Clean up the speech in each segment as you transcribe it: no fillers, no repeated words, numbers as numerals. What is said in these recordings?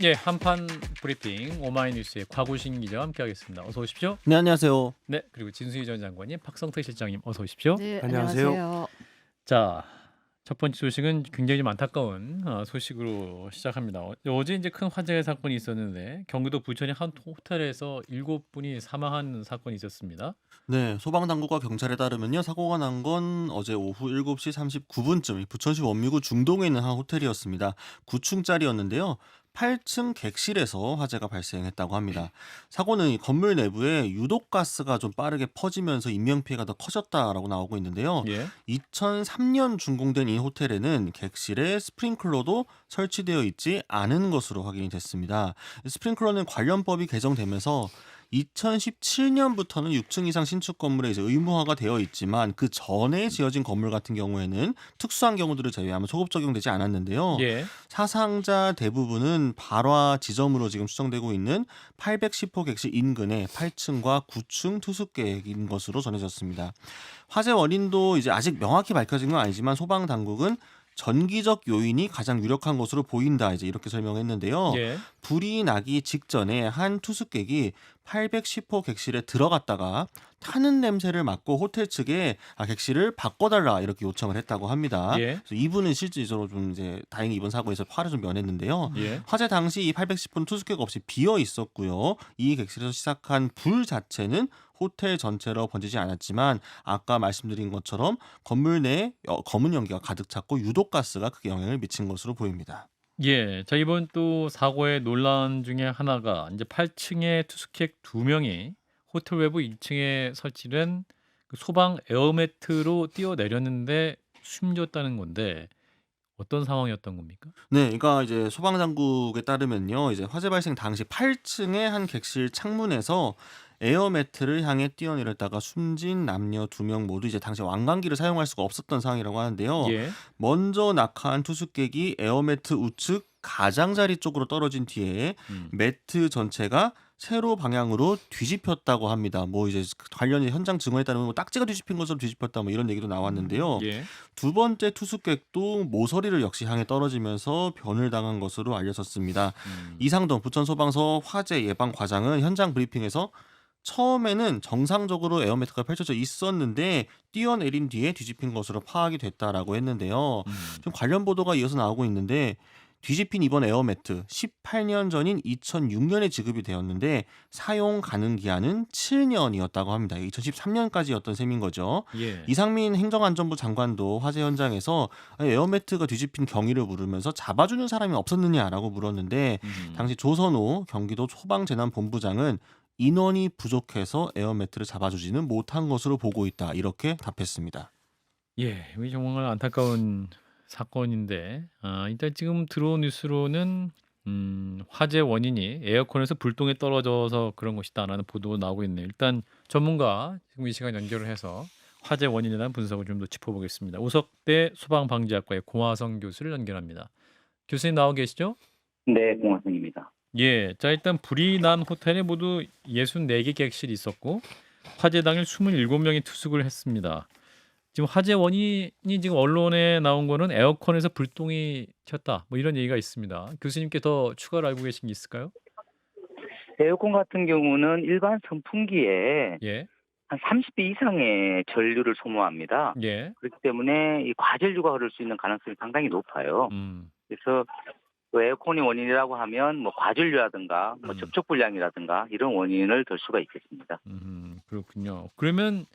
예, 한판 브리핑 오마이뉴스의 곽우신 기자와 함께하겠습니다. 어서 오십시오. 네, 안녕하세요. 네, 그리고 진수희 전 장관님, 박성태 실장님, 어서 오십시오. 네, 안녕하세요. 안녕하세요. 자, 첫 번째 소식은 굉장히 좀 안타까운 소식으로 시작합니다. 어제 이제 큰 화재 사건이 있었는데 경기도 부천의 한 호텔에서 7분이 사망한 사건이 있었습니다. 네, 소방당국과 경찰에 따르면요, 사고가 난 건 어제 오후 7시 39분쯤 부천시 원미구 중동에 있는 한 호텔이었습니다. 9층짜리였는데요. 8층 객실에서 화재가 발생했다고 합니다. 사고는 이 건물 내부에 유독가스가 좀 빠르게 퍼지면서 인명피해가 더 커졌다라고 나오고 있는데요. 예. 2003년 준공된 이 호텔에는 객실에 스프링클러도 설치되어 있지 않은 것으로 확인이 됐습니다. 스프링클러는 관련법이 개정되면서 2017년부터는 6층 이상 신축 건물에 이제 의무화가 되어 있지만 그 전에 지어진 건물 같은 경우에는 특수한 경우들을 제외하면 소급 적용되지 않았는데요. 예. 사상자 대부분은 발화 지점으로 지금 추정되고 있는 810호 객실 인근의 8층과 9층 투숙객인 것으로 전해졌습니다. 화재 원인도 이제 아직 명확히 밝혀진 건 아니지만 소방 당국은 전기적 요인이 가장 유력한 것으로 보인다 이제 이렇게 설명했는데요. 예. 불이 나기 직전에 한 투숙객이 810호 객실에 들어갔다가 타는 냄새를 맡고 호텔 측에 객실을 바꿔달라 이렇게 요청을 했다고 합니다. 예. 그래서 이분은 실질적으로 좀 이제 다행히 이번 사고에서 화를 좀 면했는데요. 예. 화재 당시 이 810호는 투숙객 없이 비어 있었고요. 이 객실에서 시작한 불 자체는 호텔 전체로 번지지 않았지만 아까 말씀드린 것처럼 건물 내에 검은 연기가 가득 찼고 유독가스가 크게 영향을 미친 것으로 보입니다. 예. 자, 이번 또 사고의 논란 중에 하나가 이제 8층에 투숙객 2명이 호텔 외부 1층에 설치된 그 소방 에어매트로 뛰어내렸는데 숨졌다는 건데 어떤 상황이었던 겁니까? 네, 그러니까 이제 소방당국에 따르면요, 이제 화재 발생 당시 8층의 한 객실 창문에서 에어매트를 향해 뛰어내렸다가 숨진 남녀 2명 모두 이제 당시 왕관기를 사용할 수가 없었던 상황이라고 하는데요. 예. 먼저 낙하한 투숙객이 에어매트 우측 가장자리 쪽으로 떨어진 뒤에 음. 매트 전체가 세로 방향으로 뒤집혔다고 합니다. 뭐 이제 관련 현장 증언에 따르면 뭐 딱지가 뒤집힌 것처럼 뒤집혔다 뭐 이런 얘기도 나왔는데요. 예. 두 번째 투숙객도 모서리를 역시 향해 떨어지면서 변을 당한 것으로 알려졌습니다. 음. 이상동 부천소방서 화재 예방 과장은 현장 브리핑에서 처음에는 정상적으로 에어매트가 펼쳐져 있었는데 뛰어내린 뒤에 뒤집힌 것으로 파악이 됐다라고 했는데요. 음. 좀 관련 보도가 이어서 나오고 있는데 뒤집힌 이번 에어매트 18년 전인 2006년에 지급이 되었는데 사용 가능 기한은 7년이었다고 합니다. 2013년까지였던 셈인 거죠. 예. 이상민 행정안전부 장관도 화재 현장에서 에어매트가 뒤집힌 경위를 물으면서 잡아주는 사람이 없었느냐라고 물었는데 음. 당시 조선호 경기도 소방재난본부장은 인원이 부족해서 에어매트를 잡아주지는 못한 것으로 보고 있다 이렇게 답했습니다. 예. 이게 정말 안타까운 사건인데 일단 지금 들어온 뉴스로는 화재 원인이 에어컨에서 불똥에 떨어져서 그런 것이다라는 보도가 나오고 있네요. 일단 전문가 지금 이 시간 연결을 해서 화재 원인에 대한 분석을 좀 더 짚어보겠습니다. 우석대 소방방지학과의 고화성 교수를 연결합니다. 교수님 나와 계시죠? 네, 공화성입니다. 예. 자, 일단 불이 난 호텔에 모두 64개 객실이 있었고 화재 당일 27명이 투숙을 했습니다. 지금 화재 원인이 지금 언론에 나온 거는 에어컨에서 불똥이 튀었다. 뭐 이런 얘기가 있습니다. 교수님께 더 추가로 알고 계신 게 있을까요? 에어컨 같은 경우는 일반 선풍기에 예. 한 30배 이상의 전류를 소모합니다. 예. 그렇기 때문에 이 과전류가 흐를 수 있는 가능성이 상당히 높아요. 음. 그래서 그 에어컨이 원인이라고 하면 뭐 과전류라든가 뭐 접촉 불량이라든가 이런 원인을 들 수가 있겠습니다. 그렇군요. 그러면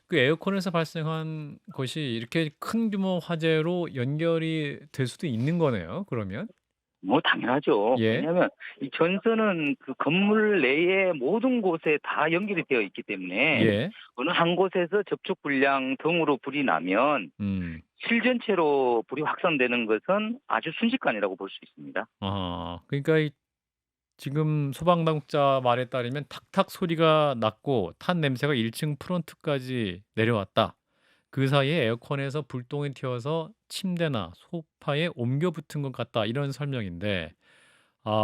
그 에어컨에서 발생한 것이 이렇게 큰 규모 화재로 연결이 될 수도 있는 거네요, 그러면? 뭐 당연하죠. 예. 왜냐하면 이 전선은 그 건물 내의 모든 곳에 다 연결이 되어 있기 때문에 예. 어느 한 곳에서 접촉 불량 등으로 불이 나면 음. 실 전체로 불이 확산되는 것은 아주 순식간이라고 볼 수 있습니다. 그러니까 지금 소방당국자 말에 따르면 탁탁 소리가 났고 탄 냄새가 1층 프론트까지 내려왔다. 그 사이에 에어컨에서 불똥이 튀어서 침대나 소파에 옮겨 붙은 것 같다. 이런 설명인데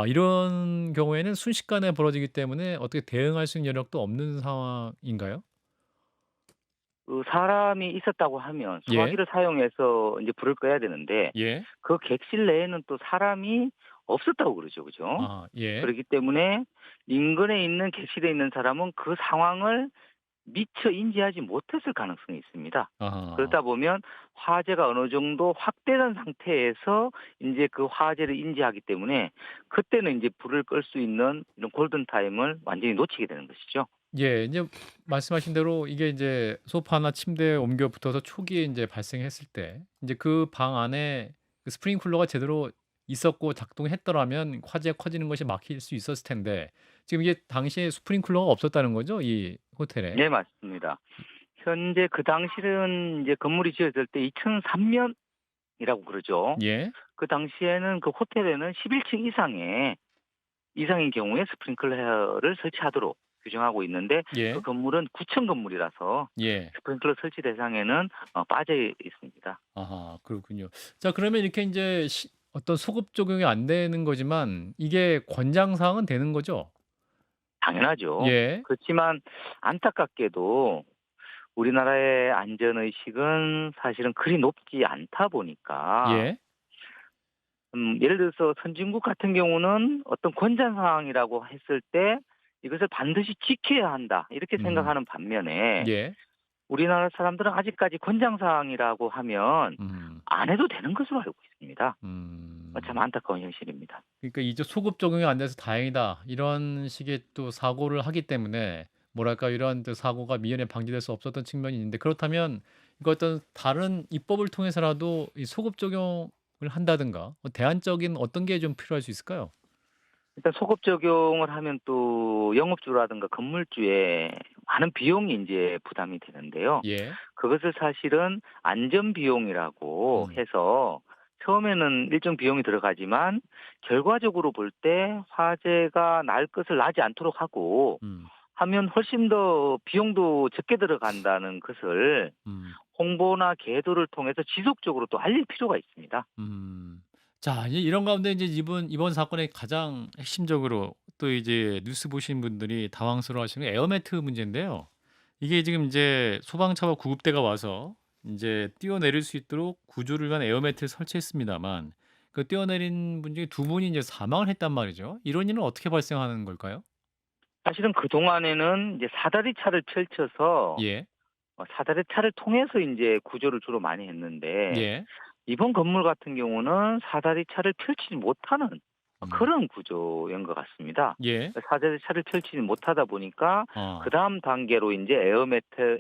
이런 경우에는 순식간에 벌어지기 때문에 어떻게 대응할 수 있는 여력도 없는 상황인가요? 그 사람이 있었다고 하면 예. 소화기를 사용해서 이제 불을 꺼야 되는데 예. 그 객실 내에는 또 사람이 없었다고 그러죠. 그죠? 예. 그렇기 때문에 인근에 있는 객실에 있는 사람은 그 상황을 미처 인지하지 못했을 가능성이 있습니다. 아하. 그러다 보면 화재가 어느 정도 확대된 상태에서 인제 그 화재를 인지하기 때문에 그때는 인제 불을 끌 수 있는 이런 골든 타임을 완전히 놓치게 되는 것이죠. 예. 인제 말씀하신 대로 이게 인제 소파나 침대에 옮겨 붙어서 초기에 인제 발생했을 때 인제 그 방 안에 그 스프링클러가 제대로 있었고 작동했더라면 화재가 커지는 것이 막힐 수 있었을 텐데 지금 이게 당시에 스프링클러가 없었다는 거죠? 이 호텔에? 네, 맞습니다. 현재 그 당시는 이제 건물이 지어질 때 2003 년이라고 그러죠. 예. 그 당시에는 그 호텔에는 11층 이상인 경우에 스프링클러를 설치하도록 규정하고 있는데 그 예. 건물은 9층 건물이라서 예. 스프링클러 설치 대상에는 빠져 있습니다. 아하, 그렇군요. 자, 그러면 이렇게 인제 어떤 소급 적용이 안 되는 거지만 이게 권장 사항은 되는 거죠? 당연하죠. 예. 그렇지만 안타깝게도 우리나라의 안전의식은 사실은 그리 높지 않다 보니까 예. 예를 들어서 선진국 같은 경우는 어떤 권장 사항이라고 했을 때 이것을 반드시 지켜야 한다 이렇게 음. 생각하는 반면에 예. 우리나라 사람들은 아직까지 권장 사항이라고 하면 음. 안 해도 되는 것으로 알고 있습니다. 참 음. 안타까운 현실입니다. 그러니까 이제 '소급 적용이 안 돼서 다행이다.' 이런 식의 또 사고를 하기 때문에 뭐랄까 이런 또 사고가 미연에 방지될 수 없었던 측면이 있는데 그렇다면 이거 어떤 다른 입법을 통해서라도 이 소급 적용을 한다든가 대안적인 어떤 게 좀 필요할 수 있을까요? 일단 소급 적용을 하면 또 영업주라든가 건물주에 많은 비용이 이제 부담이 되는데요. 예. 그것을 사실은 안전 비용이라고 음. 해서 처음에는 일정 비용이 들어가지만 결과적으로 볼 때 화재가 날 것을 나지 않도록 하고 음. 하면 훨씬 더 비용도 적게 들어간다는 것을 음. 홍보나 계도를 통해서 지속적으로 또 알릴 필요가 있습니다. 음. 자, 이런 가운데 이제 이번 사건의 가장 핵심적으로 또 이제 뉴스 보신 분들이 당황스러워하시는 게 에어매트 문제인데요. 이게 지금 이제 소방차와 구급대가 와서 이제 뛰어내릴 수 있도록 구조를 위한 에어매트를 설치했습니다만 그 뛰어내린 분 중에 두 분이 이제 사망을 했단 말이죠. 이런 일은 어떻게 발생하는 걸까요? 사실은 그동안에는 이제 사다리 차를 펼쳐서 예. 사다리 차를 통해서 이제 구조를 주로 많이 했는데 예. 이번 건물 같은 경우는 사다리 차를 펼치지 못하는 음. 그런 구조인 것 같습니다. 예. 사다리 차를 펼치지 못하다 보니까 어. 그다음 단계로 이제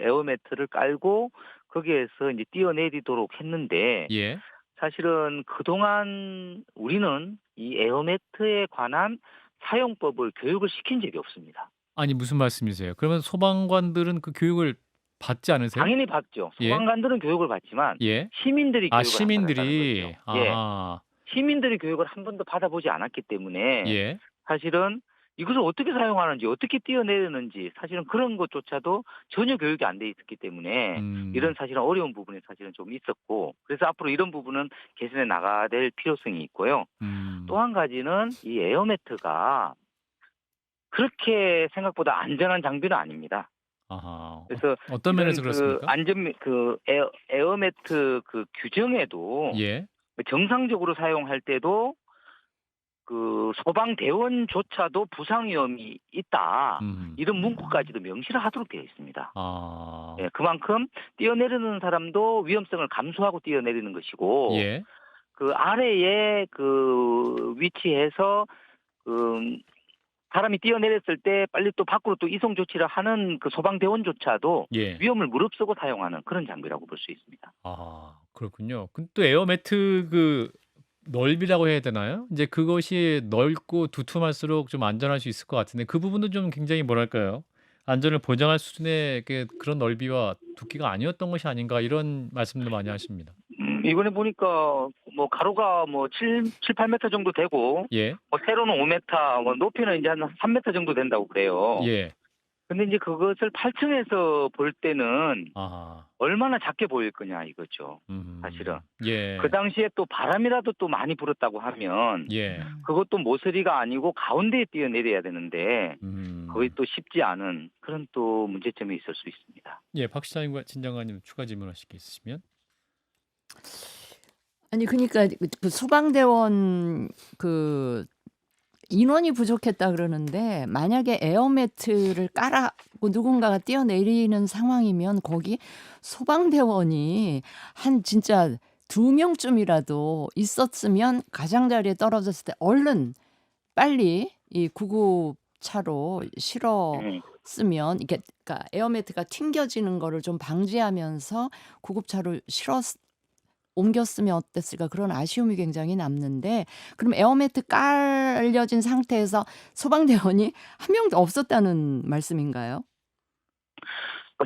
에어매트를 깔고 거기에서 이제 뛰어내리도록 했는데 예. 사실은 그동안 우리는 이 에어매트에 관한 사용법을 교육을 시킨 적이 없습니다. 아니 무슨 말씀이세요? 그러면 소방관들은 그 교육을 받지 않으세요? 당연히 받죠. 예. 소방관들은 교육을 받지만 예. 시민들이 아, 교육을 안 받았다는 시민들이. 거죠. 예. 아하. 시민들이 교육을 한 번도 받아보지 않았기 때문에 예. 사실은 이것을 어떻게 사용하는지 어떻게 뛰어내리는지 사실은 그런 것조차도 전혀 교육이 안 돼 있었기 때문에 이런 음. 사실은 어려운 부분이 사실은 좀 있었고 그래서 앞으로 이런 부분은 개선해 나가야 될 필요성이 있고요. 또 음. 한 가지는 이 에어매트가 그렇게 생각보다 안전한 장비는 아닙니다. 아하. 그래서 어떤 이런 면에서 그렇습니까? 에어매트 그 규정에도 예. 정상적으로 사용할 때도 그 소방대원조차도 부상 위험이 있다. 음. 이런 문구까지도 명시를 하도록 되어 있습니다. 아. 예, 그만큼 뛰어내리는 사람도 위험성을 감수하고 뛰어내리는 것이고 예. 그 아래에 그 위치해서 그 사람이 뛰어내렸을 때 빨리 또 밖으로 또 이송 조치를 하는 그 소방대원조차도 예. 위험을 무릅쓰고 사용하는 그런 장비라고 볼 수 있습니다. 아, 그렇군요. 근데 또 에어매트 그 넓이라고 해야 되나요? 이제 그것이 넓고 두툼할수록 좀 안전할 수 있을 것 같은데 그 부분도 좀 굉장히 뭐랄까요? 안전을 보장할 수준의 그런 넓이와 두께가 아니었던 것이 아닌가 이런 말씀도 많이 하십니다. 이번에 보니까 뭐 가로가 뭐 8m 정도 되고 예. 뭐 세로는 5m, 뭐 높이는 이제 한 3m 정도 된다고 그래요. 예. 근데 이제 그것을 8층에서 볼 때는 아. 얼마나 작게 보일 거냐 이거죠. 사실은. 예. 그 당시에 또 바람이라도 또 많이 불었다고 하면 예. 그것도 모서리가 아니고 가운데에 뛰어내려야 되는데 거의 음. 또 쉽지 않은 그런 또 문제점이 있을 수 있습니다. 예. 박 시장님과 진 장관님 추가 질문하실 게 있으시면? 아니 그러니까 그 소방대원 그 인원이 부족했다 그러는데 만약에 에어매트를 깔아고 누군가가 뛰어내리는 상황이면 거기 소방대원이 한 진짜 2명쯤이라도 있었으면 가장자리에 떨어졌을 때 얼른 빨리 이 구급차로 실었으면 이게 그러니까 에어매트가 튕겨지는 거를 좀 방지하면서 구급차로 옮겼으면 어땠을까 그런 아쉬움이 굉장히 남는데 그럼 에어매트 깔려진 상태에서 소방대원이 한 명도 없었다는 말씀인가요?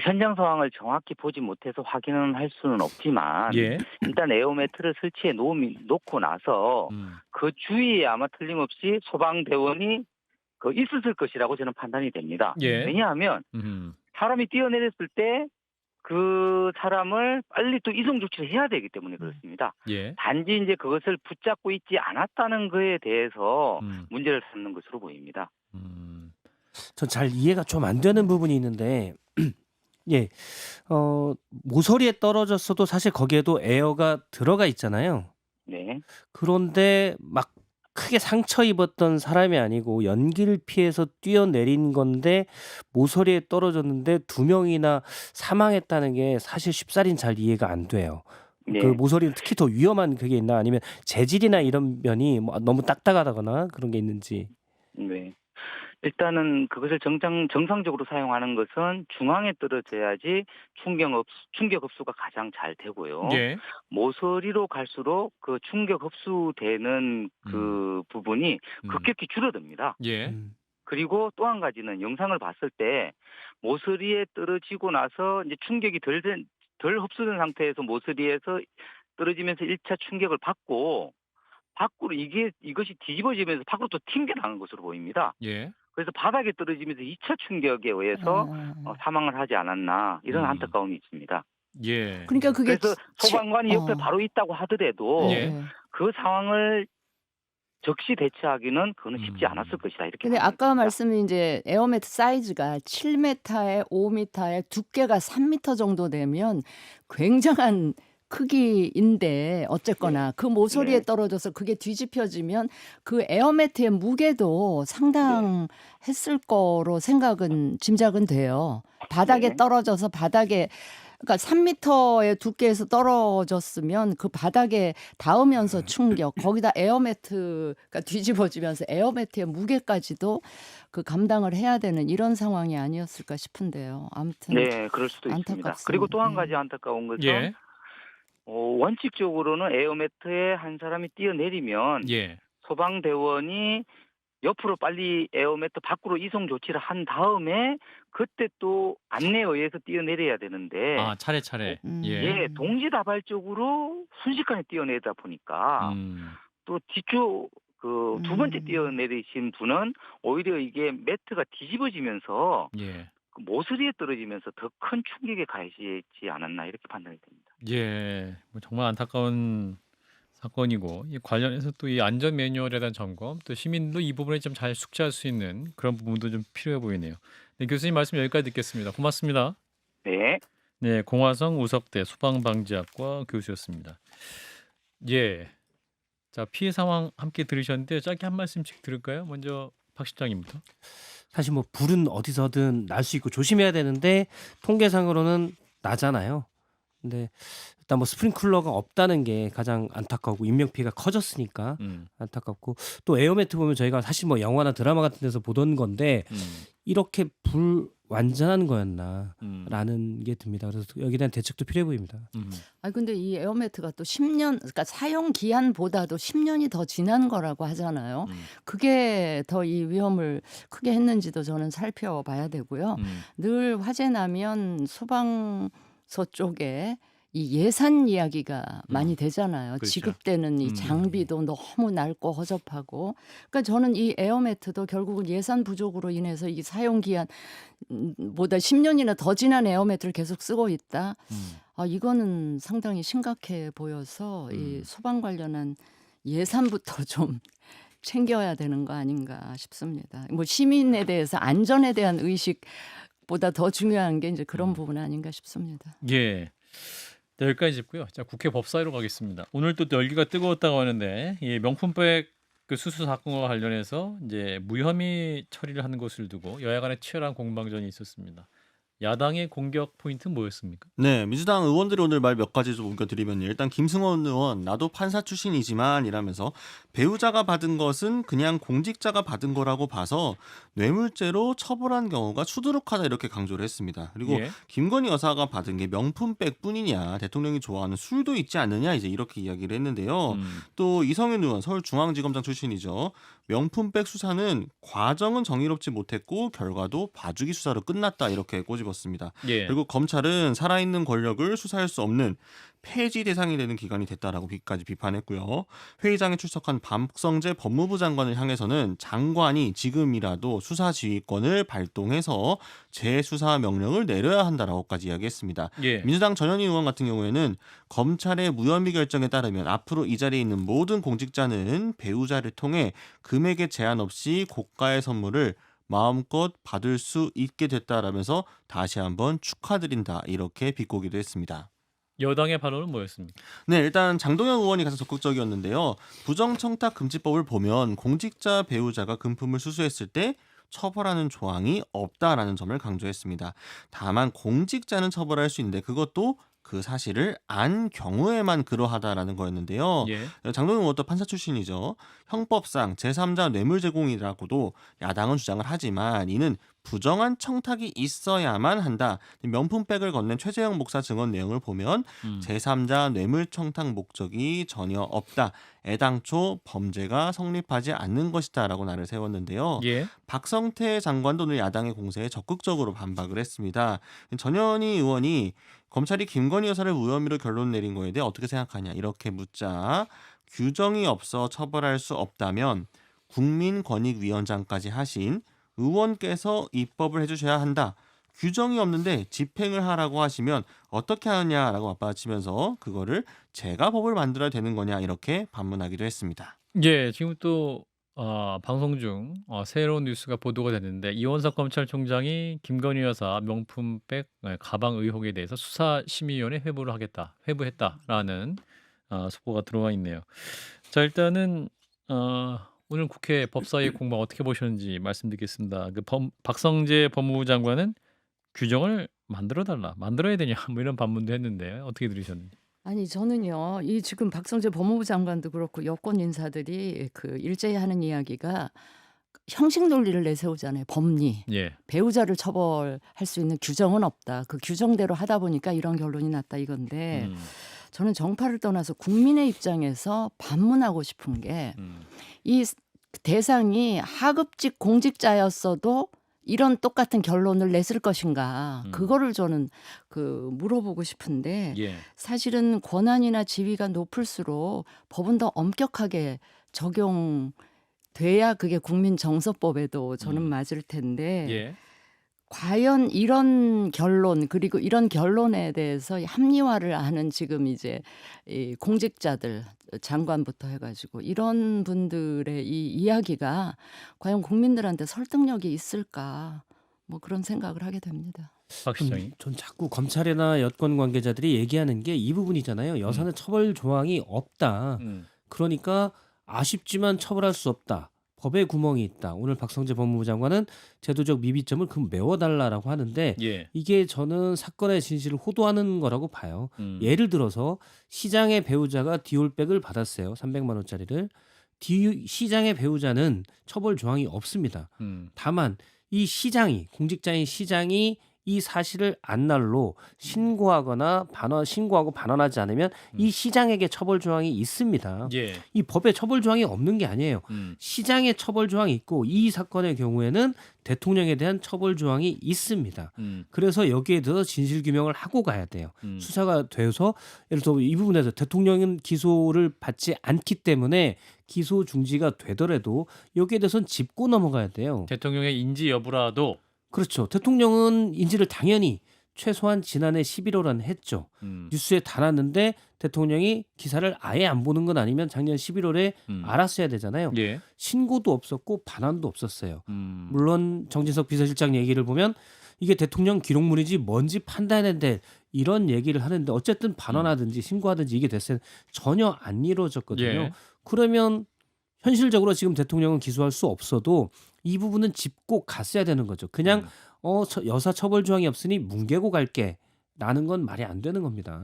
현장 상황을 정확히 보지 못해서 확인은 할 수는 없지만 예. 일단 에어매트를 설치해 놓고 나서 그 주위에 아마 틀림없이 소방대원이 있었을 것이라고 저는 판단이 됩니다. 예. 왜냐하면 사람이 뛰어내렸을 때 그 사람을 빨리 또 이송 조치를 해야 되기 때문에 그렇습니다. 예. 단지 이제 그것을 붙잡고 있지 않았다는 거에 대해서 문제를 삼는 것으로 보입니다. 전 잘 이해가 좀 안 되는 부분이 있는데 예. 모서리에 떨어졌어도 사실 거기에도 에어가 들어가 있잖아요. 네. 그런데 막 크게 상처 입었던 사람이 아니고 연기를 피해서 뛰어내린 건데 모서리에 떨어졌는데 2명이나 사망했다는 게 사실 쉽사리는 잘 이해가 안 돼요. 그 네. 모서리는 특히 더 위험한 그게 있나 아니면 재질이나 이런 면이 뭐 너무 딱딱하다거나 그런 게 있는지. 네. 일단은 그것을 정상적으로 사용하는 것은 중앙에 떨어져야지 충격 흡수가 가장 잘 되고요. 예. 모서리로 갈수록 그 충격 흡수되는 그 부분이 급격히 줄어듭니다. 예. 그리고 또 한 가지는 영상을 봤을 때 모서리에 떨어지고 나서 이제 충격이 덜 흡수된 상태에서 모서리에서 떨어지면서 1차 충격을 받고 밖으로 이것이 뒤집어지면서 밖으로 또 튕겨나간 것으로 보입니다. 예. 그래서 바닥에 떨어지면서 2차 충격에 의해서 사망을 하지 않았나 이런 안타까움이 있습니다. 예. 그러니까 그게 그래서 소방관이 옆에 바로 있다고 하더라도 예. 그 상황을 적시 대처하기는 그거는 쉽지 않았을 것이다 이렇게. 근데 아까 판단됩니다. 말씀이 이제 에어매트 사이즈가 7m에 5m에 두께가 3m 정도 되면 굉장한 크기인데 어쨌거나 그 모서리에 네. 떨어져서 그게 뒤집혀지면 그 에어매트의 무게도 상당했을 거로 짐작은 돼요. 바닥에 네. 떨어져서 그러니까 3m의 두께에서 떨어졌으면 그 바닥에 닿으면서 충격, 거기다 에어매트가 뒤집어지면서 에어매트의 무게까지도 그 감당을 해야 되는 이런 상황이 아니었을까 싶은데요. 아무튼 네, 그럴 수도 있습니다. 안타깝습니다. 그리고 또 한 가지 안타까운 것은 예. 원칙적으로는 에어매트에 한 사람이 뛰어내리면 예. 소방대원이 옆으로 빨리 에어매트 밖으로 이송 조치를 한 다음에 그때 또 안내에 의해서 뛰어내려야 되는데 아, 차례차례. 예. 예, 동시다발적으로 순식간에 뛰어내리다 보니까 또 뒤쪽 그 두 번째 뛰어내리신 분은 오히려 이게 매트가 뒤집어지면서 예. 그 모서리에 떨어지면서 더 큰 충격에 가해지지 않았나 이렇게 판단이 됩니다. 예. 뭐 정말 안타까운 사건이고 이 관련해서 또 이 안전 매뉴얼에 대한 점검, 또 시민도 이 부분에 좀 잘 숙지할 수 있는 그런 부분도 좀 필요해 보이네요. 네, 교수님 말씀 여기까지 듣겠습니다. 고맙습니다. 네. 네, 공화성 우석대 소방방지학과 교수였습니다. 예. 자, 피해 상황 함께 들으셨는데 짧게 한 말씀씩 들을까요? 먼저 박 실장님부터. 사실 뭐 불은 어디서든 날 수 있고 조심해야 되는데 통계상으로는 나잖아요. 근데 일단 뭐 스프링클러가 없다는 게 가장 안타까우고 인명피해가 커졌으니까 안타깝고 또 에어매트 보면 저희가 사실 뭐 영화나 드라마 같은 데서 보던 건데 이렇게 불완전한 거였나라는 게 듭니다. 그래서 여기에 대한 대책도 필요해 보입니다. 근데 이 에어매트가 또 10년, 그러니까 사용 기한보다도 10년이 더 지난 거라고 하잖아요. 그게 더 이 위험을 크게 했는지도 저는 살펴봐야 되고요. 늘 화재 나면 소방서 쪽에 이 예산 이야기가 많이 되잖아요. 그렇죠. 지급되는 이 장비도 너무 낡고 허접하고. 그러니까 저는 이 에어매트도 결국은 예산 부족으로 인해서 이 사용 기한보다 10년이나 더 지난 에어매트를 계속 쓰고 있다. 이거는 상당히 심각해 보여서 이 소방 관련한 예산부터 좀 챙겨야 되는 거 아닌가 싶습니다. 뭐 시민에 대해서 안전에 대한 의식보다 더 중요한 게 이제 그런 부분 아닌가 싶습니다. 예. 네, 여기까지 짚고요. 자, 국회 법사위로 가겠습니다. 오늘 또 열기가 뜨거웠다고 하는데 이 명품백 그 수수 사건과 관련해서 이제 무혐의 처리를 하는 것을 두고 여야 간의 치열한 공방전이 있었습니다. 야당의 공격 포인트는 뭐였습니까? 네, 민주당 의원들이 오늘 말 몇 가지 좀 옮겨드리면요. 일단 김승원 의원, 나도 판사 출신이지만 이라면서 배우자가 받은 것은 그냥 공직자가 받은 거라고 봐서 뇌물죄로 처벌한 경우가 수두룩하다 이렇게 강조를 했습니다. 그리고 예. 김건희 여사가 받은 게 명품백뿐이냐, 대통령이 좋아하는 술도 있지 않느냐 이제 이렇게 이야기를 했는데요. 또 이성윤 의원, 서울중앙지검장 출신이죠. 명품백 수사는 과정은 정의롭지 못했고 결과도 봐주기 수사로 끝났다 이렇게 꼬집었습니다. 예. 그리고 검찰은 살아있는 권력을 수사할 수 없는 폐지 대상이 되는 기관이 됐다라고 까지 비판했고요. 회의장에 출석한 박성재 법무부 장관을 향해서는 장관이 지금이라도 수사 지휘권을 발동해서 재수사 명령을 내려야 한다라고까지 이야기했습니다. 예. 민주당 전현희 의원 같은 경우에는 검찰의 무혐의 결정에 따르면 앞으로 이 자리에 있는 모든 공직자는 배우자를 통해 금액의 제한 없이 고가의 선물을 마음껏 받을 수 있게 됐다라면서 다시 한번 축하드린다 이렇게 비꼬기도 했습니다. 여당의 발언은 뭐였습니까? 네, 일단 장동영 의원이 가장 적극적이었는데요. 부정청탁금지법을 보면 공직자 배우자가 금품을 수수했을 때 처벌하는 조항이 없다라는 점을 강조했습니다. 다만 공직자는 처벌할 수 있는데 그것도 그 사실을 안 경우에만 그러하다라는 거였는데요. 예. 장동영 의원도 판사 출신이죠. 형법상 제3자 뇌물 제공이라고도 야당은 주장을 하지만 이는 부정한 청탁이 있어야만 한다. 명품백을 건넨 최재형 목사 증언 내용을 보면 제3자 뇌물 청탁 목적이 전혀 없다. 애당초 범죄가 성립하지 않는 것이다라고 나를 세웠는데요. 예. 박성태 장관도 오늘 야당의 공세에 적극적으로 반박을 했습니다. 전현희 의원이 검찰이 김건희 여사를 무혐의로 결론 내린 거에 대해 어떻게 생각하냐 이렇게 묻자 규정이 없어 처벌할 수 없다면 국민권익위원장까지 하신 의원께서 입법을 해주셔야 한다. 규정이 없는데 집행을 하라고 하시면 어떻게 하느냐라고 맞받아치면서 그거를 제가 법을 만들어야 되는 거냐 이렇게 반문하기도 했습니다. 예, 지금 또 방송 중 새로운 뉴스가 보도가 됐는데 이원석 검찰총장이 김건희 여사 명품백 가방 의혹에 대해서 수사심의위원회 회부했다라는 속보가 들어와 있네요. 자, 일단은 오늘 국회 법사위 공방 어떻게 보셨는지 말씀드리겠습니다. 박성재 법무부 장관은 규정을 만들어야 되냐 뭐 이런 반문도 했는데 어떻게 들으셨는지. 아니 저는요. 이 지금 박성재 법무부 장관도 그렇고 여권 인사들이 그 일제히 하는 이야기가 형식 논리를 내세우잖아요. 법리. 예. 배우자를 처벌할 수 있는 규정은 없다. 그 규정대로 하다 보니까 이런 결론이 났다 이건데 저는 정파를 떠나서 국민의 입장에서 반문하고 싶은 게 이 대상이 하급직 공직자였어도 이런 똑같은 결론을 냈을 것인가 그거를 저는 물어보고 싶은데 예. 사실은 권한이나 지위가 높을수록 법은 더 엄격하게 적용돼야 그게 국민정서법에도 저는 맞을 텐데 예. 과연 이런 결론 그리고 이런 결론에 대해서 합리화를 하는 지금 이제 이 공직자들 장관부터 해가지고 이런 분들의 이 이야기가 과연 국민들한테 설득력이 있을까 뭐 그런 생각을 하게 됩니다. 박 시장이. 전 자꾸 검찰이나 여권 관계자들이 얘기하는 게 이 부분이잖아요. 여사는 처벌 조항이 없다. 그러니까 아쉽지만 처벌할 수 없다. 법에 구멍이 있다. 오늘 박성재 법무부 장관은 제도적 미비점을 메워달라라고 하는데 예. 이게 저는 사건의 진실을 호도하는 거라고 봐요. 예를 들어서 시장의 배우자가 디올백을 받았어요. 300만 원짜리를. 시장의 배우자는 처벌 조항이 없습니다. 다만 이 시장이 공직자인 시장이 이 사실을 안날로 신고하고 반환하지 않으면 이 시장에게 처벌 조항이 있습니다. 예. 이 법에 처벌 조항이 없는 게 아니에요. 시장에 처벌 조항이 있고 이 사건의 경우에는 대통령에 대한 처벌 조항이 있습니다. 그래서 여기에 대해서 진실 규명을 하고 가야 돼요. 수사가 돼서 예를 들어 이 부분에서 대통령은 기소를 받지 않기 때문에 기소 중지가 되더라도 여기에 대해서는 짚고 넘어가야 돼요. 대통령의 인지 여부라도 그렇죠. 대통령은 인지를 당연히 최소한 지난해 11월은 했죠. 뉴스에 달았는데 대통령이 기사를 아예 안 보는 건 아니면 작년 11월에 알았어야 되잖아요. 예. 신고도 없었고 반환도 없었어요. 물론 정진석 비서실장 얘기를 보면 이게 대통령 기록물인지 뭔지 판단해야 돼. 이런 얘기를 하는데 어쨌든 반환하든지 신고하든지 이게 됐어요. 전혀 안 이루어졌거든요. 예. 그러면 현실적으로 지금 대통령은 기소할 수 없어도 이 부분은 짚고 갔어야 되는 거죠. 그냥 여사 처벌 조항이 없으니 뭉개고 갈게라는 건 말이 안 되는 겁니다.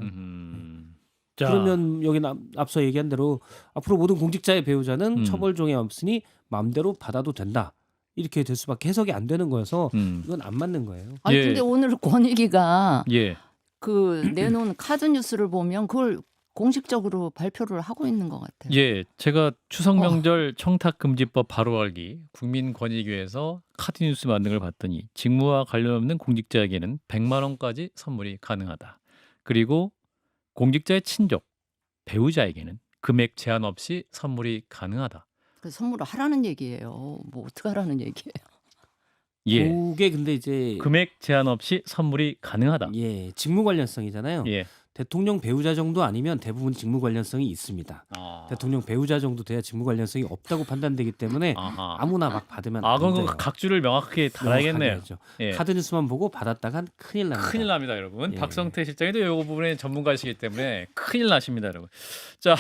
자, 그러면 여기 앞서 얘기한 대로 앞으로 모든 공직자의 배우자는 처벌 조항이 없으니 마음대로 받아도 된다. 이렇게 될 수밖에 해석이 안 되는 거여서 이건 안 맞는 거예요. 아니 예. 근데 오늘 권익위가 예. 그 내놓은 카드 뉴스를 보면 그걸 공식적으로 발표를 하고 있는 것 같아요. 예, 제가 추석 명절 청탁금지법 바로 알기 국민권익위에서 카드 뉴스 만든 걸 봤더니 직무와 관련 없는 공직자에게는 100만 원까지 선물이 가능하다. 그리고 공직자의 친족, 배우자에게는 금액 제한 없이 선물이 가능하다. 그 선물을 하라는 얘기예요. 뭐 어떻게 하라는 얘기예요. 예, 그게 근데 이제 금액 제한 없이 선물이 가능하다. 예, 직무 관련성이잖아요. 예, 대통령 배우자 정도 아니면 대부분 직무 관련성이 있습니다. 대통령 배우자 정도 돼야 직무 관련성이 없다고 판단되기 때문에 아하. 아무나 막 받으면 아, 안 그럼 돼요. 그 각주를 명확하게 달아야겠네요. 명확하게 해야죠. 예. 카드 뉴스만 보고 받았다간 큰일 납니다. 큰일 납니다, 여러분. 예. 박성태 실장님도 이 부분에 전문가이시기 때문에 큰일 나십니다, 여러분. 자,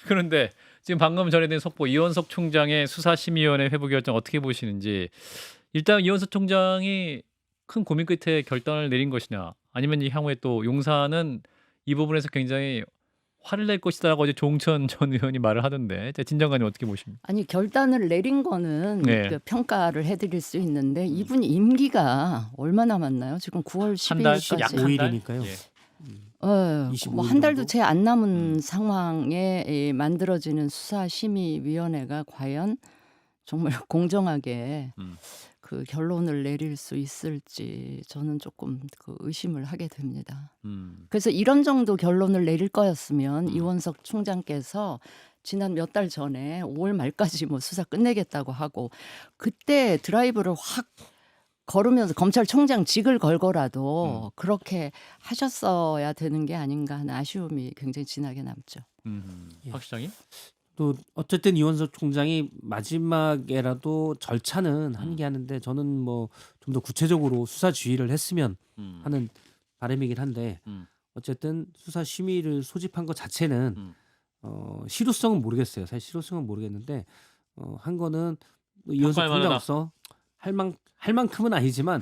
그런데 지금 방금 전해드린 속보 이원석 총장의 수사심의위원회 회부 결정 어떻게 보시는지. 일단 이원석 총장이 큰 고민 끝에 결단을 내린 것이냐, 아니면 이 향후에 또 용산은 이 부분에서 굉장히 화를 낼 것이다라고 어제 조홍천 전 의원이 말을 하던데, 진 장관님 어떻게 보십니까? 아니 결단을 내린 거는 네. 그 평가를 해드릴 수 있는데 이분 임기가 얼마 남았나요? 지금 9월 한 달, 약 10일까지. 한 달? 5일이니까요. 예. 25일 뭐한 달도 정도? 채 안 남은 상황에 만들어지는 수사심의위원회가 과연 정말 공정하게 음. 그 결론을 내릴 수 있을지 저는 조금 그 의심을 하게 됩니다. 그래서 이런 정도 결론을 내릴 거였으면 이원석 총장께서 지난 몇 달 전에 5월 말까지 뭐 수사 끝내겠다고 하고 그때 드라이브를 확 걸으면서 검찰총장직을 걸고라도 그렇게 하셨어야 되는 게 아닌가 하는 아쉬움이 굉장히 진하게 남죠. 예. 박 시장님? 또 어쨌든 이원석 총장이 마지막에라도 절차는 한계하는데 저는 뭐 좀 더 구체적으로 수사 지휘를 했으면 하는 바람이긴 한데 어쨌든 수사 심의를 소집한 것 자체는 실효성은 모르겠어요. 사실 실효성은 모르겠는데 한 거는 뭐 이원석 평가할 만하다. 총장으로서 할 만큼은 아니지만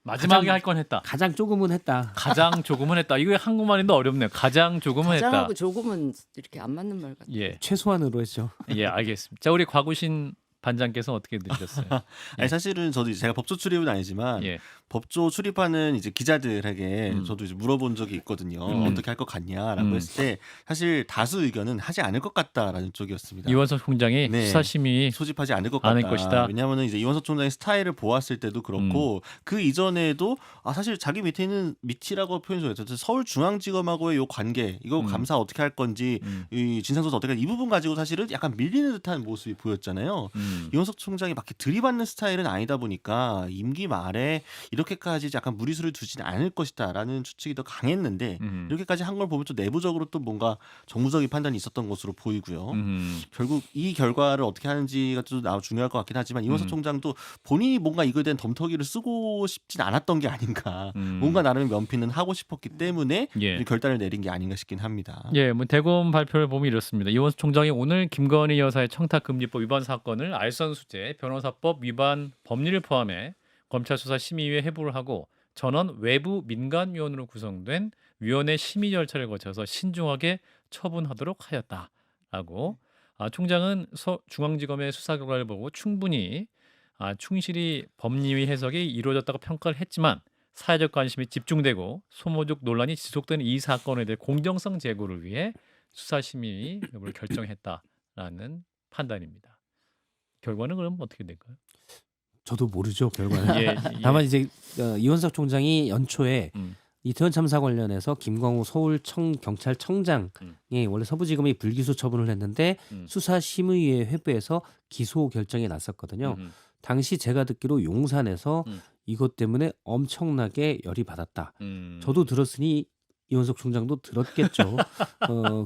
마지막에 가장- 할 건 했다. 가장 조금은 했다. 가장 조금은 했다. 이거 한국말인데 어렵네요. 가장 조금은 했다. 가장하고 조금은 이렇게 안 맞는 말 같아요. 예, 최소한으로 했죠. 예, 알겠습니다. 자, 우리 곽우신 반장께서 어떻게 들으셨어요? 아니 사실은 저도 이제 제가 법조 출입은 아니지만 예, 법조 출입하는 이제 기자들에게 저도 이제 물어본 적이 있거든요. 어떻게 할 것 같냐라고 했을 때 사실 다수 의견은 하지 않을 것 같다라는 쪽이었습니다. 이원석 총장이 네. 수사심의 소집하지 않을 것 않을 같다. 것이다. 왜냐하면 이제 이원석 총장의 스타일을 보았을 때도 그렇고 그 이전에도 사실 자기 밑에 있는 밑이라고 표현해서 서울중앙지검하고의 요 관계 이거 감사 어떻게 할 건지 이 진상조사 어떻게 할 이 부분 가지고 사실은 약간 밀리는 듯한 모습이 보였잖아요. 이원석 총장이 막 이렇게 들이받는 스타일은 아니다 보니까 임기 말에 이렇게까지 약간 무리수를 두지는 않을 것이다라는 추측이 더 강했는데 이렇게까지 한 걸 보면 또 내부적으로 또 뭔가 정무적인 판단이 있었던 것으로 보이고요. 결국 이 결과를 어떻게 하는지가 좀 중요할 것 같긴 하지만 이원석 총장도 본인이 뭔가 이거에 대한 덤터기를 쓰고 싶진 않았던 게 아닌가. 뭔가 나름의 면피는 하고 싶었기 때문에 예. 결단을 내린 게 아닌가 싶긴 합니다. 예, 뭐 대검 발표를 보면 이렇습니다. 이원석 총장이 오늘 김건희 여사의 청탁금지법 위반 사건을 알선수재, 변호사법 위반 법리를 포함해 검찰 수사 심의위에 회부를 하고 전원 외부 민간위원으로 구성된 위원회 심의 절차를 거쳐서 신중하게 처분하도록 하였다라고. 총장은 중앙지검의 수사 결과를 보고 충분히 충실히 법리위 해석이 이루어졌다고 평가를 했지만 사회적 관심이 집중되고 소모적 논란이 지속되는 이 사건에 대해 공정성 제고를 위해 수사심의 여부를 결정했다라는 판단입니다. 결과는 그럼 어떻게 될까요? 저도 모르죠 결과는. 예, 예. 다만 이제 이원석 총장이 연초에 음. 이태원 참사 관련해서 김광호 서울 경찰청장이 원래 서부지검이 불기소 처분을 했는데 수사심의위에 회부해서 기소 결정이 났었거든요. 당시 제가 듣기로 용산에서 이것 때문에 엄청나게 열이 받았다. 저도 들었으니 이원석 총장도 들었겠죠.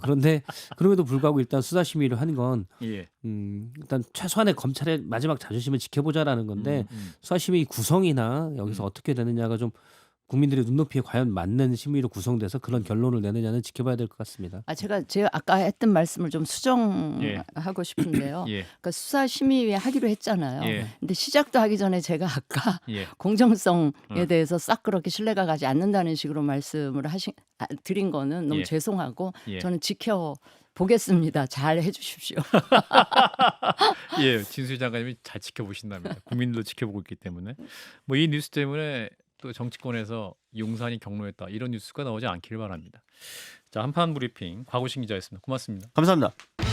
그런데 그럼에도 불구하고 일단 수사심의를 한 건 예. 일단 최소한의 검찰의 마지막 자존심을 지켜보자라는 건데 수사심의 구성이나 여기서 어떻게 되느냐가 좀 국민들의 눈높이에 과연 맞는 심의로 구성돼서 그런 결론을 내느냐는 지켜봐야 될 것 같습니다. 제가 아까 했던 말씀을 좀 예. 수정하고 싶은데요. 예. 그러니까 수사심의위에 하기로 했잖아요. 예. 근데 시작도 하기 전에 제가 아까 예. 공정성에 대해서 싹 그렇게 신뢰가 가지 않는다는 식으로 말씀을 드린 거는 너무 예. 죄송하고 예. 저는 지켜보겠습니다. 잘 해주십시오. 예, 진수희 장관님이 잘 지켜보신답니다. 국민들도 지켜보고 있기 때문에 뭐 이 뉴스 때문에 또 정치권에서 용산이 경로했다 이런 뉴스가 나오지 않기를 바랍니다. 자, 한판 브리핑 곽우신 기자였습니다. 고맙습니다. 감사합니다.